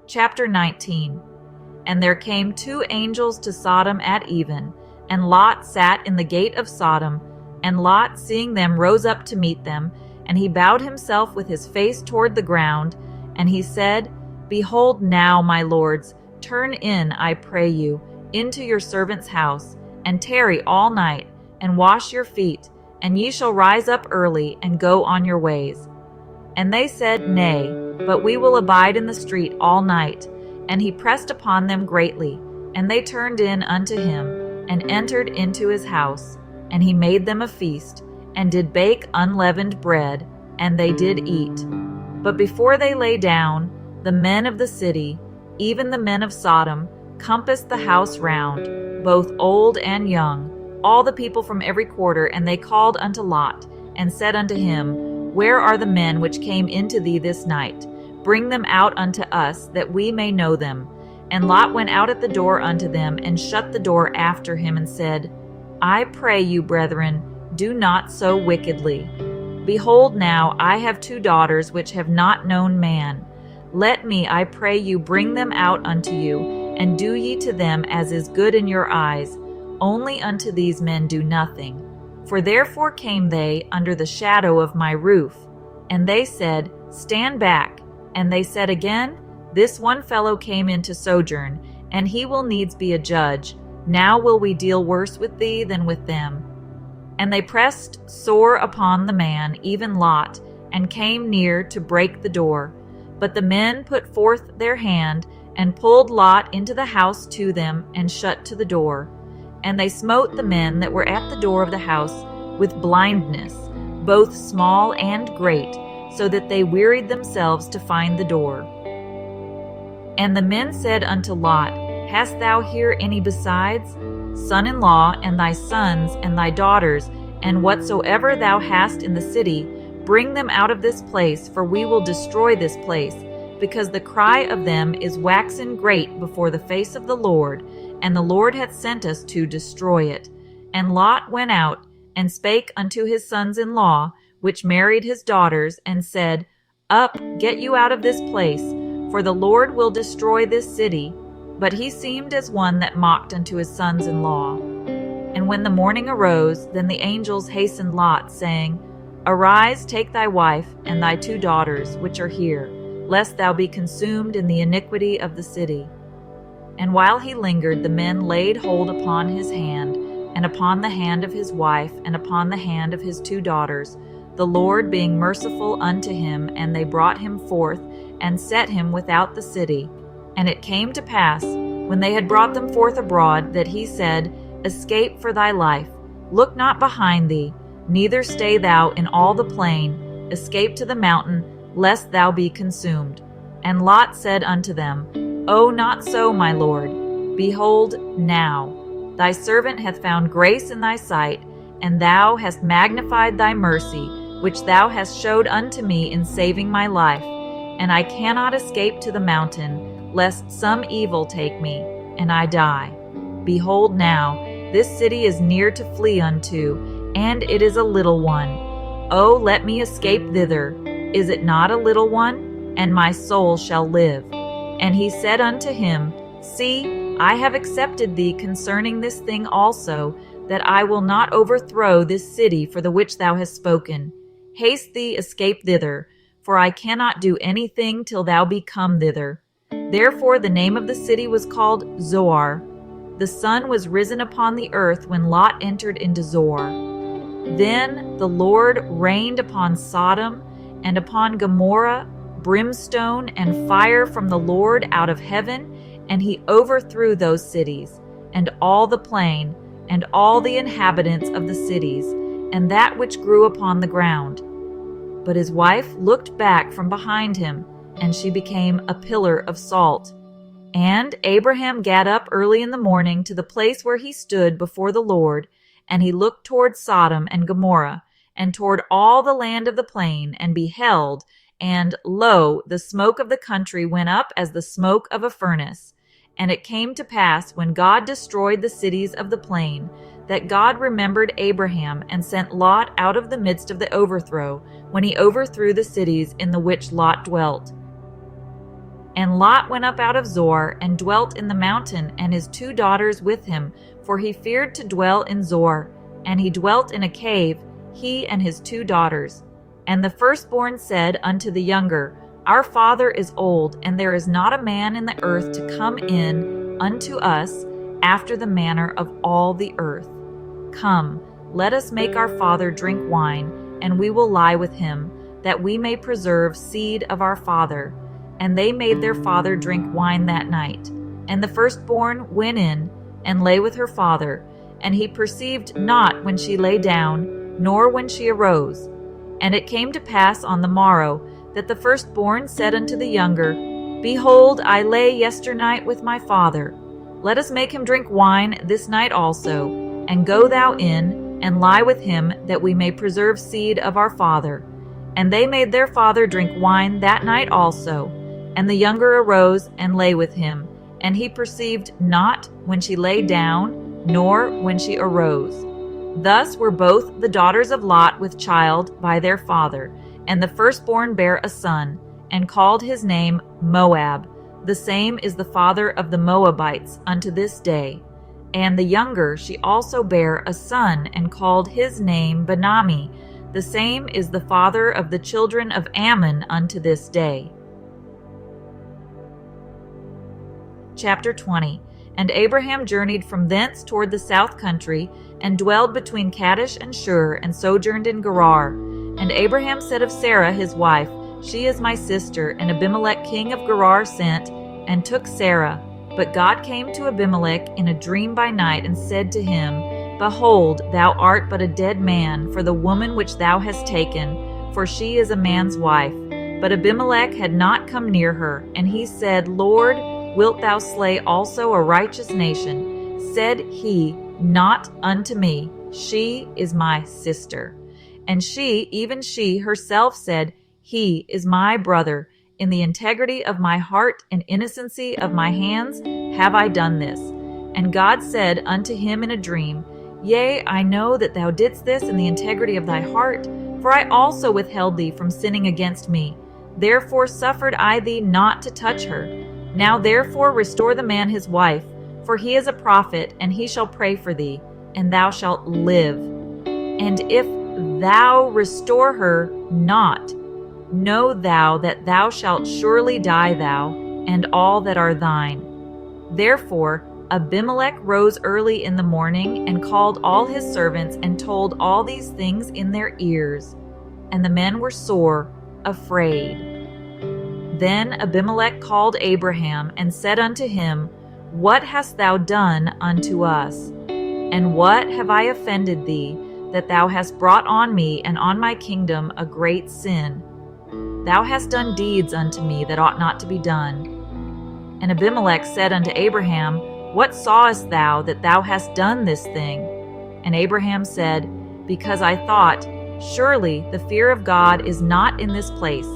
Chapter 19. And there came 2 angels to Sodom at even, and Lot sat in the gate of Sodom. And Lot, seeing them, rose up to meet them, and he bowed himself with his face toward the ground. And he said, Behold now, my lords, turn in, I pray you, into your servant's house, and tarry all night, and wash your feet, and ye shall rise up early, and go on your ways. And they said, Nay, but we will abide in the street all night. And he pressed upon them greatly, and they turned in unto him, and entered into his house. And he made them a feast, and did bake unleavened bread, and they did eat. But before they lay down, the men of the city, even the men of Sodom, compassed the house round, both old and young, all the people from every quarter. And they called unto Lot, and said unto him, Where are the men which came into thee this night? Bring them out unto us, that we may know them. And Lot went out at the door unto them, and shut the door after him, and said, I pray you, brethren, do not so wickedly. Behold, now I have 2 daughters which have not known man. Let me, I pray you, bring them out unto you, and do ye to them as is good in your eyes. Only unto these men do nothing. For therefore came they under the shadow of my roof. And they said, Stand back. And they said again, This one fellow came in to sojourn, and he will needs be a judge. Now will we deal worse with thee than with them. And they pressed sore upon the man, even Lot, and came near to break the door. But the men put forth their hand, and pulled Lot into the house to them, and shut to the door. And they smote the men that were at the door of the house with blindness, both small and great, so that they wearied themselves to find the door. And the men said unto Lot, Hast thou here any besides? Son-in-law, and thy sons, and thy daughters, and whatsoever thou hast in the city, bring them out of this place, for we will destroy this place, because the cry of them is waxen great before the face of the Lord, and the Lord hath sent us to destroy it. And Lot went out, and spake unto his sons-in-law, which married his daughters, and said, Up, get you out of this place, for the Lord will destroy this city. But he seemed as one that mocked unto his sons-in-law. And when the morning arose, then the angels hastened Lot, saying, Arise, take thy wife, and thy 2 daughters, which are here, lest thou be consumed in the iniquity of the city. And while he lingered, the men laid hold upon his hand, and upon the hand of his wife, and upon the hand of his 2 daughters, the Lord being merciful unto him, and they brought him forth, and set him without the city. And it came to pass, when they had brought them forth abroad, that he said, Escape for thy life, look not behind thee, neither stay thou in all the plain, escape to the mountain, lest thou be consumed. And Lot said unto them, O not so, my lord. Behold, now thy servant hath found grace in thy sight, and thou hast magnified thy mercy, which thou hast showed unto me in saving my life. And I cannot escape to the mountain, lest some evil take me, and I die. Behold now, this city is near to flee unto, and it is a little one. O let me escape thither. Is it not a little one? And my soul shall live. And he said unto him, See, I have accepted thee concerning this thing also, that I will not overthrow this city for the which thou hast spoken. Haste thee, escape thither, for I cannot do anything till thou be come thither. Therefore the name of the city was called Zoar. The sun was risen upon the earth when Lot entered into Zoar. Then the Lord rained upon Sodom and upon Gomorrah brimstone and fire from the Lord out of heaven, and he overthrew those cities, and all the plain, and all the inhabitants of the cities, and that which grew upon the ground. But his wife looked back from behind him, and she became a pillar of salt. And Abraham gat up early in the morning to the place where he stood before the Lord, and he looked toward Sodom and Gomorrah, and toward all the land of the plain, and beheld, and, lo, the smoke of the country went up as the smoke of a furnace. And it came to pass, when God destroyed the cities of the plain, that God remembered Abraham, and sent Lot out of the midst of the overthrow, when he overthrew the cities in the which Lot dwelt. And Lot went up out of Zoar, and dwelt in the mountain, and his 2 daughters with him, for he feared to dwell in Zoar. And he dwelt in a cave, he and his 2 daughters. And the firstborn said unto the younger, Our father is old, and there is not a man in the earth to come in unto us after the manner of all the earth. Come, let us make our father drink wine, and we will lie with him, that we may preserve seed of our father. And they made their father drink wine that night. And the firstborn went in, and lay with her father, and he perceived not when she lay down, nor when she arose. And it came to pass on the morrow, that the firstborn said unto the younger, Behold, I lay yesternight with my father. Let us make him drink wine this night also, and go thou in, and lie with him, that we may preserve seed of our father. And they made their father drink wine that night also. And the younger arose and lay with him, and he perceived not when she lay down, nor when she arose. Thus were both the daughters of Lot with child by their father, and the firstborn bare a son, and called his name Moab. The same is the father of the Moabites unto this day. And the younger she also bare a son, and called his name Benami. The same is the father of the children of Ammon unto this day. Chapter 20. And Abraham journeyed from thence toward the south country, and dwelled between Kadesh and Shur, and sojourned in Gerar. And Abraham said of Sarah his wife, She is my sister. And Abimelech king of Gerar sent, and took Sarah. But God came to Abimelech in a dream by night, and said to him, Behold, thou art but a dead man for the woman which thou hast taken, for she is a man's wife. But Abimelech had not come near her, and he said, Lord, wilt thou slay also a righteous nation? Said he not unto me, She is my sister. And she, even she herself said, He is my brother. In the integrity of my heart and innocency of my hands have I done this. And God said unto him in a dream, Yea, I know that thou didst this in the integrity of thy heart, for I also withheld thee from sinning against me. Therefore suffered I thee not to touch her. Now therefore restore the man his wife, for he is a prophet, and he shall pray for thee, and thou shalt live. And if thou restore her not, know thou that thou shalt surely die, thou, and all that are thine. Therefore Abimelech rose early in the morning, and called all his servants, and told all these things in their ears. And the men were sore afraid. Then Abimelech called Abraham, and said unto him, What hast thou done unto us? And what have I offended thee, that thou hast brought on me and on my kingdom a great sin? Thou hast done deeds unto me that ought not to be done. And Abimelech said unto Abraham, What sawest thou that thou hast done this thing? And Abraham said, Because I thought, Surely the fear of God is not in this place,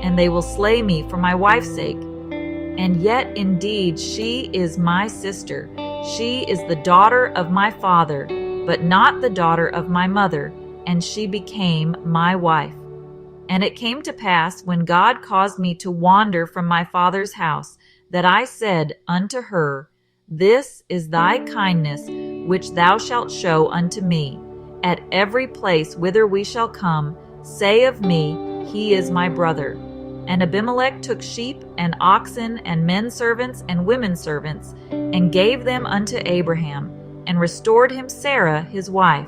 and they will slay me for my wife's sake. And yet indeed she is my sister. She is the daughter of my father, but not the daughter of my mother, and she became my wife. And it came to pass, when God caused me to wander from my father's house, that I said unto her, This is thy kindness which thou shalt show unto me. At every place whither we shall come, say of me, He is my brother. And Abimelech took sheep and oxen and men servants and women servants, and gave them unto Abraham, and restored him Sarah his wife.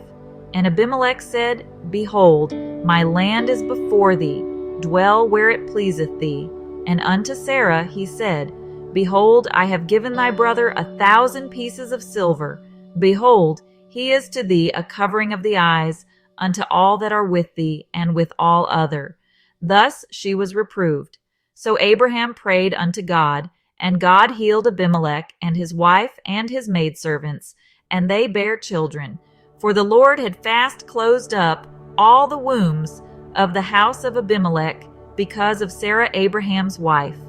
And Abimelech said, Behold, my land is before thee, dwell where it pleaseth thee. And unto Sarah he said, Behold, I have given thy brother 1,000 pieces of silver. Behold, he is to thee a covering of the eyes, unto all that are with thee, and with all other. Thus she was reproved. So Abraham prayed unto God, and God healed Abimelech and his wife and his maidservants, and they bare children. For the Lord had fast closed up all the wombs of the house of Abimelech because of Sarah Abraham's wife.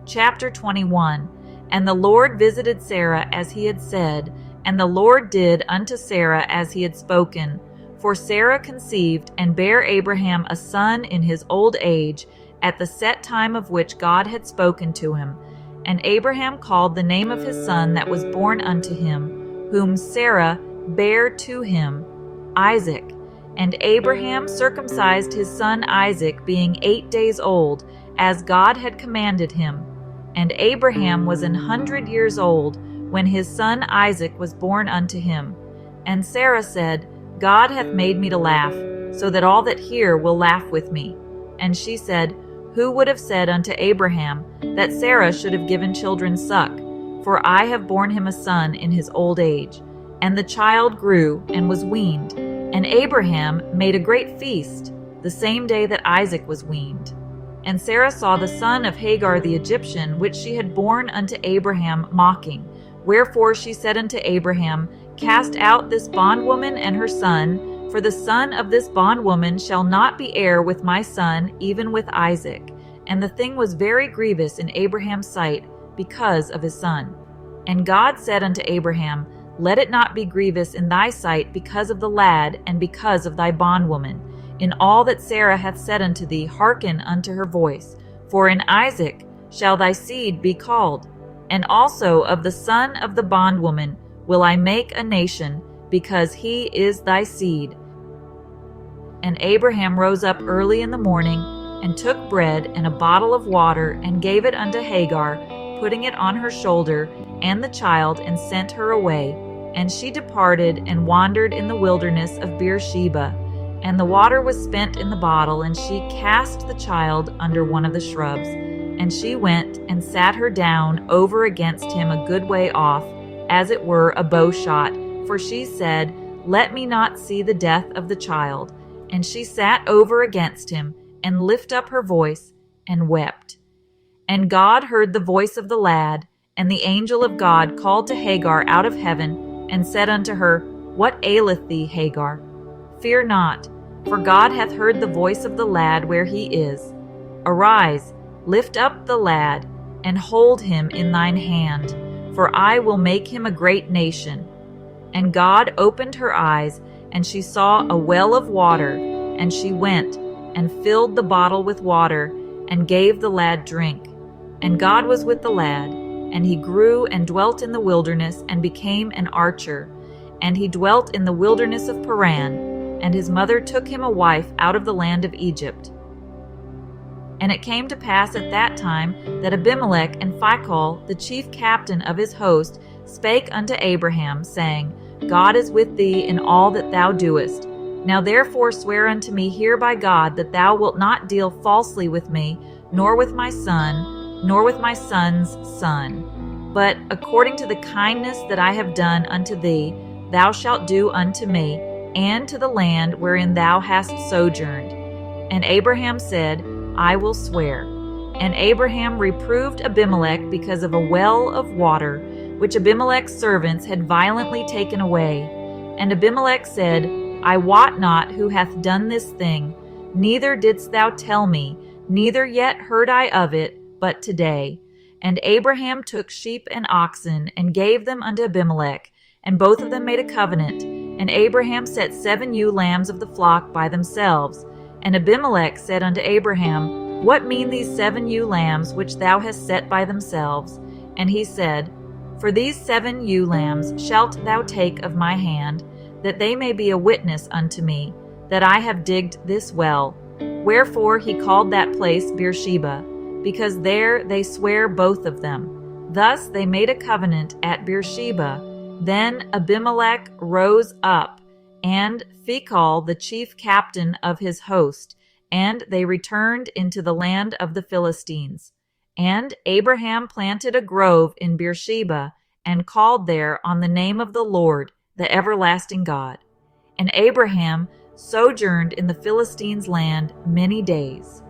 Chapter 21. And the Lord visited Sarah as he had said, and the Lord did unto Sarah as he had spoken. For Sarah conceived and bare Abraham a son in his old age, at the set time of which God had spoken to him. And Abraham called the name of his son that was born unto him, whom Sarah bare to him, Isaac. And Abraham circumcised his son Isaac, being 8 days old, as God had commanded him. And Abraham was 100 years old when his son Isaac was born unto him. And Sarah said, God hath made me to laugh, so that all that hear will laugh with me. And she said, Who would have said unto Abraham that Sarah should have given children suck? For I have borne him a son in his old age. And the child grew and was weaned. And Abraham made a great feast the same day that Isaac was weaned. And Sarah saw the son of Hagar the Egyptian, which she had borne unto Abraham, mocking. Wherefore she said unto Abraham, Cast out this bondwoman and her son, for the son of this bondwoman shall not be heir with my son, even with Isaac. And the thing was very grievous in Abraham's sight, because of his son. And God said unto Abraham, Let it not be grievous in thy sight because of the lad, and because of thy bondwoman. In all that Sarah hath said unto thee, hearken unto her voice. For in Isaac shall thy seed be called. And also of the son of the bondwoman will I make a nation, because he is thy seed. And Abraham rose up early in the morning, and took bread and a bottle of water, and gave it unto Hagar, putting it on her shoulder, and the child, and sent her away. And she departed, and wandered in the wilderness of Beersheba. And the water was spent in the bottle, and she cast the child under one of the shrubs. And she went, and sat her down over against him a good way off, as it were a bow shot. For she said, Let me not see the death of the child. And she sat over against him, and lift up her voice, and wept. And God heard the voice of the lad, and the angel of God called to Hagar out of heaven, and said unto her, What aileth thee, Hagar? Fear not, for God hath heard the voice of the lad where he is. Arise, lift up the lad, and hold him in thine hand, for I will make him a great nation. And God opened her eyes, and she saw a well of water, and she went, and filled the bottle with water, and gave the lad drink. And God was with the lad, and he grew and dwelt in the wilderness, and became an archer. And he dwelt in the wilderness of Paran, and his mother took him a wife out of the land of Egypt. And it came to pass at that time that Abimelech and Phicol, the chief captain of his host, spake unto Abraham, saying, God is with thee in all that thou doest. Now therefore swear unto me here by God that thou wilt not deal falsely with me, nor with my son, nor with my son's son. But according to the kindness that I have done unto thee, thou shalt do unto me, and to the land wherein thou hast sojourned. And Abraham said, I will swear. And Abraham reproved Abimelech because of a well of water, which Abimelech's servants had violently taken away. And Abimelech said, I wot not who hath done this thing, neither didst thou tell me, neither yet heard I of it, but today. And Abraham took sheep and oxen, and gave them unto Abimelech, and both of them made a covenant. And Abraham set 7 ewe lambs of the flock by themselves. And Abimelech said unto Abraham, What mean these 7 ewe lambs which thou hast set by themselves? And he said, For these 7 ewe lambs shalt thou take of my hand, that they may be a witness unto me, that I have digged this well. Wherefore he called that place Beersheba, because there they sware both of them. Thus they made a covenant at Beersheba. Then Abimelech rose up, and Phicol the chief captain of his host, and they returned into the land of the Philistines. And Abraham planted a grove in Beersheba, and called there on the name of the Lord, the everlasting God. And Abraham sojourned in the Philistines' land many days.